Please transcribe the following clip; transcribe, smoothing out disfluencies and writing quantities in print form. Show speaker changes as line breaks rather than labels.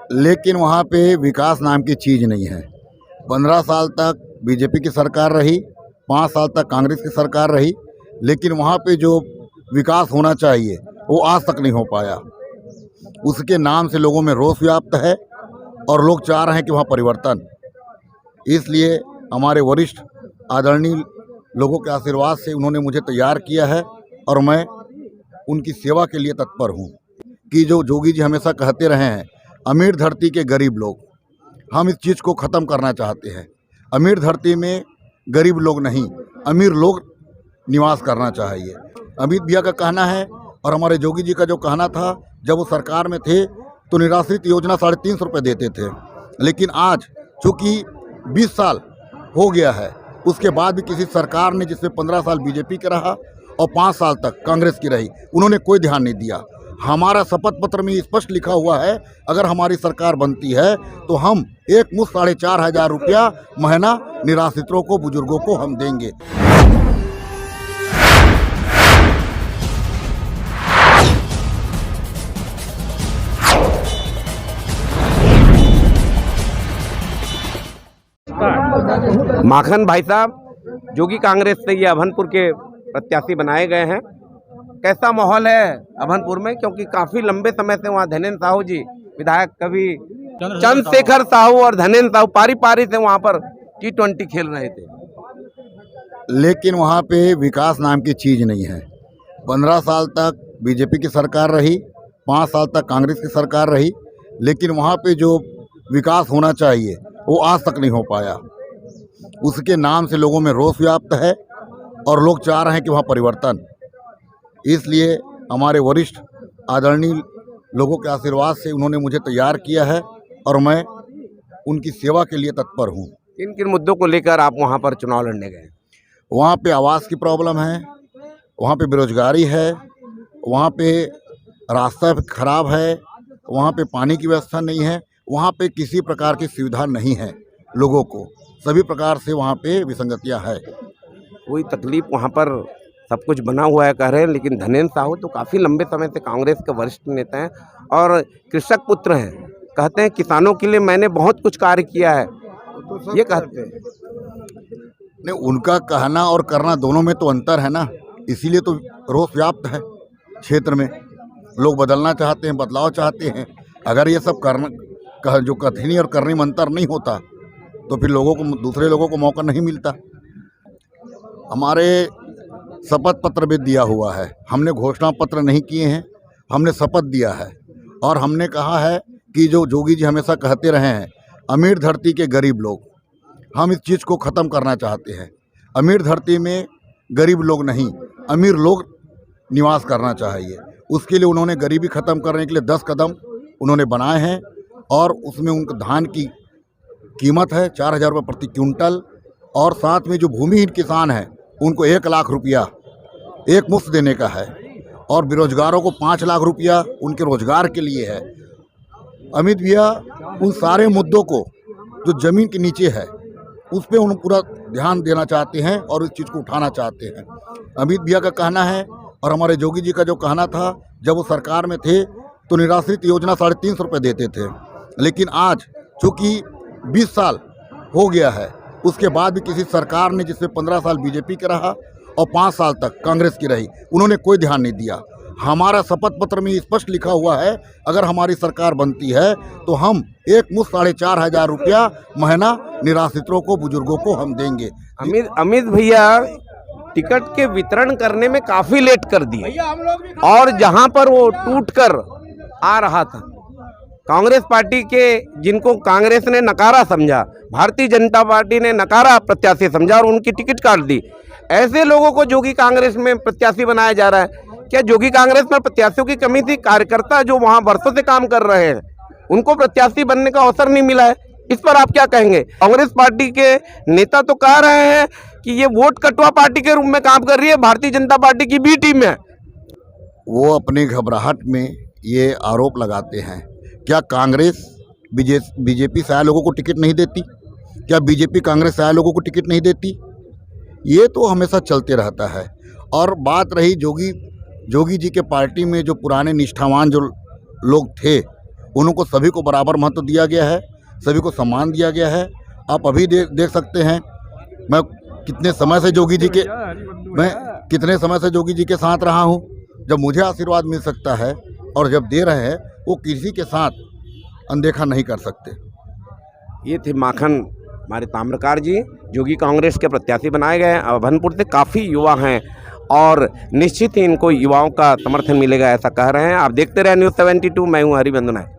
लेकिन वहाँ पे विकास नाम की चीज़ नहीं है। 15 साल तक बीजेपी की सरकार रही, 5 साल तक कांग्रेस की सरकार रही, लेकिन वहाँ पे जो विकास होना चाहिए वो आज तक नहीं हो पाया। उसके नाम से लोगों में रोष व्याप्त है और लोग चाह रहे हैं कि वहाँ परिवर्तन। इसलिए हमारे वरिष्ठ आदरणीय लोगों के आशीर्वाद से उन्होंने मुझे तैयार किया है और मैं उनकी सेवा के लिए तत्पर हूँ। कि जो जोगी जी हमेशा कहते रहे हैं, अमीर धरती के गरीब लोग, हम इस चीज़ को ख़त्म करना चाहते हैं। अमीर धरती में गरीब लोग नहीं, अमीर लोग निवास करना चाहिए। अमित भैया का कहना है और हमारे जोगी जी का जो कहना था, जब वो सरकार में थे तो निराश्रित योजना 350 रुपये देते थे, लेकिन आज चूँकि 20 साल हो गया है, उसके बाद भी किसी सरकार ने, जिसमें 15 साल बीजेपी का रहा और 5 साल तक कांग्रेस की रही, उन्होंने कोई ध्यान नहीं दिया। हमारा शपथ पत्र में स्पष्ट लिखा हुआ है, अगर हमारी सरकार बनती है तो हम एक मुश्त 4,500 रुपया महीना निराश्रितों को, बुजुर्गों को हम देंगे।
माखन भाई साहब जो कि कांग्रेस से ये अभनपुर के प्रत्याशी बनाए गए हैं, कैसा माहौल है अभनपुर में? क्योंकि काफी लंबे समय से वहाँ धनेन्द्र साहू जी, विधायक कवि चंद्रशेखर साहू और धनेन्द्र साहू पारी पारी से वहाँ पर T20 खेल रहे थे,
लेकिन वहाँ पे विकास नाम की चीज़ नहीं है। 15 साल तक बीजेपी की सरकार रही, 5 साल तक कांग्रेस की सरकार रही, लेकिन वहाँ पे जो विकास होना चाहिए वो आज तक नहीं हो पाया। उसके नाम से लोगों में रोष व्याप्त है और लोग चाह रहे हैं कि वहाँ परिवर्तन। इसलिए हमारे वरिष्ठ आदरणीय लोगों के आशीर्वाद से उन्होंने मुझे तैयार किया है और मैं उनकी सेवा के लिए तत्पर हूँ।
किन किन मुद्दों को लेकर आप वहाँ पर चुनाव लड़ने गए?
वहाँ पे आवास की प्रॉब्लम है, वहाँ पे बेरोजगारी है, वहाँ पे रास्ता खराब है, वहाँ पे पानी की व्यवस्था नहीं है, वहाँ पे किसी प्रकार की सुविधा नहीं है लोगों को, सभी प्रकार से वहाँ पे विसंगतियाँ है।
कोई तकलीफ वहाँ पर सब कुछ बना हुआ है कह रहे हैं, लेकिन धनेन्द्र साहू तो काफ़ी लंबे समय से कांग्रेस के वरिष्ठ नेता हैं और कृषक पुत्र हैं। कहते हैं किसानों के लिए मैंने बहुत कुछ कार्य किया है, ये कहते हैं।
नहीं, उनका कहना और करना दोनों में तो अंतर है ना, इसीलिए तो रोष व्याप्त है क्षेत्र में। लोग बदलना चाहते हैं, बदलाव चाहते हैं। अगर ये सब करना, जो कथनी और करनी में अंतर नहीं होता तो फिर लोगों को, दूसरे लोगों को मौका नहीं मिलता। हमारे शपथ पत्र भी दिया हुआ है, हमने घोषणा पत्र नहीं किए हैं, हमने शपथ दिया है और हमने कहा है कि जो जोगी जी हमेशा कहते रहे हैं, अमीर धरती के गरीब लोग, हम इस चीज़ को ख़त्म करना चाहते हैं। अमीर धरती में गरीब लोग नहीं, अमीर लोग निवास करना चाहिए। उसके लिए उन्होंने गरीबी ख़त्म करने के लिए 10 कदम उन्होंने बनाए हैं और उसमें उनका धान की कीमत है 4,000 रुपये प्रति क्विंटल और साथ में जो भूमिहीन किसान हैं उनको 1 लाख रुपया एक मुफ्त देने का है और बेरोजगारों को 5 लाख रुपया उनके रोजगार के लिए है। अमित भैया उन सारे मुद्दों को जो ज़मीन के नीचे है उस पर उन पूरा ध्यान देना चाहते हैं और इस चीज़ को उठाना चाहते हैं। अमित भैया का कहना है और हमारे जोगी जी का जो कहना था, जब वो सरकार में थे तो निराश्रित योजना 350 रुपये देते थे, लेकिन आज चूँकि 20 साल हो गया है, उसके बाद भी किसी सरकार ने, जिसमें 15 साल बीजेपी का रहा और 5 साल तक कांग्रेस की रही, उन्होंने कोई ध्यान नहीं दिया। हमारा शपथ पत्र में स्पष्ट लिखा हुआ है, अगर हमारी सरकार बनती है तो हम एक मुश्त 4,500 रुपया महीना निराश्रितों को, बुजुर्गों को हम देंगे।
अमित भैया टिकट के वितरण करने में काफी लेट कर दिए और जहां पर वो टूट कर आ रहा था, कांग्रेस पार्टी के, जिनको कांग्रेस ने नकारा समझा, भारतीय जनता पार्टी ने नकारा प्रत्याशी समझा और उनकी टिकट काट दी। ऐसे लोगों को जोगी कांग्रेस में प्रत्याशी बनाया जा रहा है। क्या जोगी कांग्रेस में प्रत्याशियों की कमी थी? कार्यकर्ता जो वहां वर्षों से काम कर रहे हैं उनको प्रत्याशी बनने का अवसर नहीं मिला है, इस पर आप क्या कहेंगे? कांग्रेस पार्टी के नेता तो कह रहे हैं कि ये वोट कटवा पार्टी के रूप में काम कर रही है, भारतीय जनता पार्टी की बी टीम है।
वो अपनी घबराहट में ये आरोप लगाते हैं। क्या कांग्रेस बीजेपी से आए लोगों को टिकट नहीं देती? क्या बीजेपी कांग्रेस से आए लोगों को टिकट नहीं देती? ये तो हमेशा चलते रहता है। और बात रही जोगी जी के पार्टी में जो पुराने निष्ठावान जो लोग थे, उनको सभी को बराबर महत्व दिया गया है, सभी को सम्मान दिया गया है। आप अभी देख सकते हैं मैं कितने समय से जोगी जी के साथ रहा हूं। जब मुझे आशीर्वाद मिल सकता है और जब दे रहे हैं, वो किसी के साथ अनदेखा नहीं कर सकते।
ये थे माखन हमारे ताम्रकार जी, जो कि कांग्रेस के प्रत्याशी बनाए गए हैं। अभनपुर से काफ़ी युवा हैं और निश्चित ही इनको युवाओं का समर्थन मिलेगा, ऐसा कह रहे हैं। आप देखते रहे News 72, मैं हूँ हरिबंधु नायक।